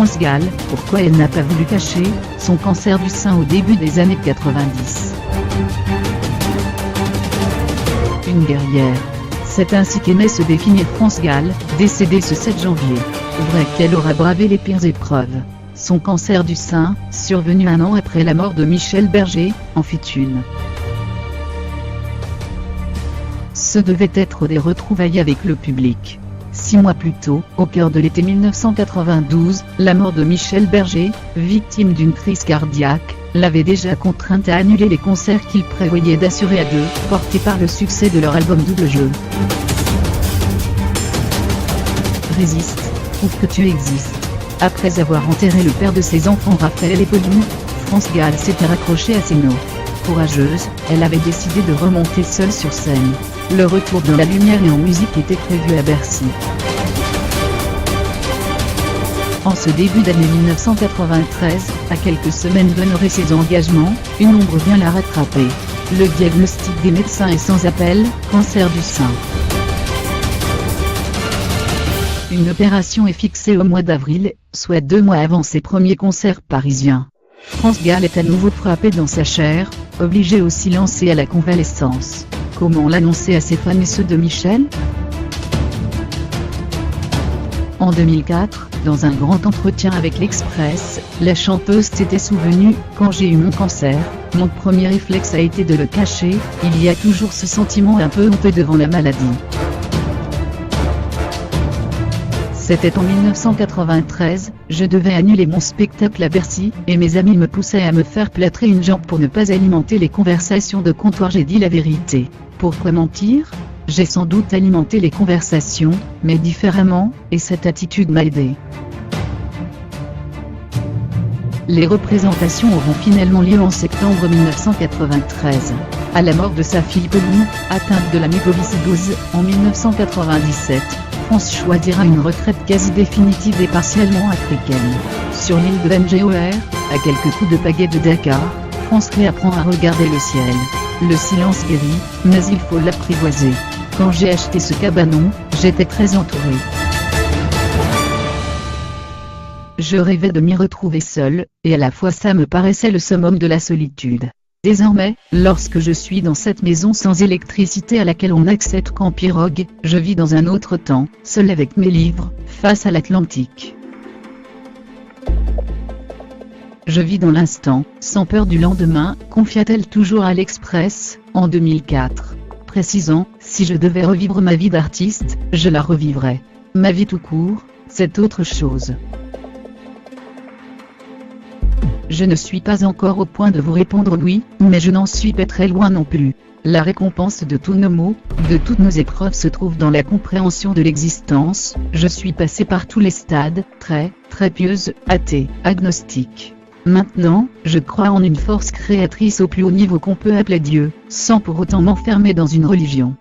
France Gall, pourquoi elle n'a pas voulu cacher son cancer du sein au début des années 90. Une guerrière. C'est ainsi qu'aimait se définir France Gall, décédée ce 7 janvier. Vrai qu'elle aura bravé les pires épreuves. Son cancer du sein, survenu 1 an après la mort de Michel Berger, en fit une. Ce devaient être des retrouvailles avec le public. 6 mois plus tôt, au cœur de l'été 1992, la mort de Michel Berger, victime d'une crise cardiaque, l'avait déjà contrainte à annuler les concerts qu'il prévoyait d'assurer à deux, portés par le succès de leur album Double Jeu. Résiste, prouve que tu existes. Après avoir enterré le père de ses enfants Raphaël et Pauline, France Gall s'était raccrochée à ses notes. Courageuse, elle avait décidé de remonter seule sur scène. Le retour dans la lumière et en musique était prévu à Bercy. En ce début d'année 1993, à quelques semaines d'honorer ses engagements, une ombre vient la rattraper. Le diagnostic des médecins est sans appel, cancer du sein. Une opération est fixée au mois d'avril, soit 2 mois avant ses premiers concerts parisiens. France Gall est à nouveau frappée dans sa chair, obligée au silence et à la convalescence. Comment l'annoncer à ses fans et ceux de Michel ? En 2004, dans un grand entretien avec l'Express, la chanteuse s'était souvenue « Quand j'ai eu mon cancer, mon premier réflexe a été de le cacher, il y a toujours ce sentiment un peu honteux devant la maladie. » C'était en 1993, je devais annuler mon spectacle à Bercy, et mes amis me poussaient à me faire plâtrer une jambe pour ne pas alimenter les conversations de comptoir. J'ai dit la vérité. Pourquoi mentir ? J'ai sans doute alimenté les conversations, mais différemment, et cette attitude m'a aidé. Les représentations auront finalement lieu en septembre 1993. À la mort de sa fille Pauline, atteinte de la mucoviscidose, en 1997, France choisira une retraite quasi définitive et partiellement africaine. Sur l'île de Ngor, à quelques coups de pagaie de Dakar, France réapprend à regarder le ciel. Le silence guérit, mais il faut l'apprivoiser. Quand j'ai acheté ce cabanon, j'étais très entouré. Je rêvais de m'y retrouver seul, et à la fois ça me paraissait le summum de la solitude. Désormais, lorsque je suis dans cette maison sans électricité à laquelle on n'accède qu'en pirogue, je vis dans un autre temps, seul avec mes livres, face à l'Atlantique. Je vis dans l'instant, sans peur du lendemain, confia-t-elle toujours à l'Express, en 2004. Précisant, si je devais revivre ma vie d'artiste, je la revivrais. Ma vie tout court, c'est autre chose. Je ne suis pas encore au point de vous répondre oui, mais je n'en suis pas très loin non plus. La récompense de tous nos maux, de toutes nos épreuves se trouve dans la compréhension de l'existence. Je suis passé par tous les stades, très pieuse, athée, agnostique. Maintenant, je crois en une force créatrice au plus haut niveau qu'on peut appeler Dieu, sans pour autant m'enfermer dans une religion.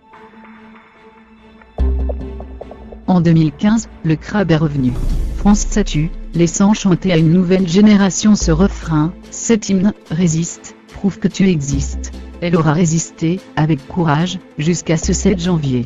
En 2015, le crabe est revenu. France statue, laissant chanter à une nouvelle génération ce refrain, cet hymne, résiste, prouve que tu existes. Elle aura résisté, avec courage, jusqu'à ce 7 janvier.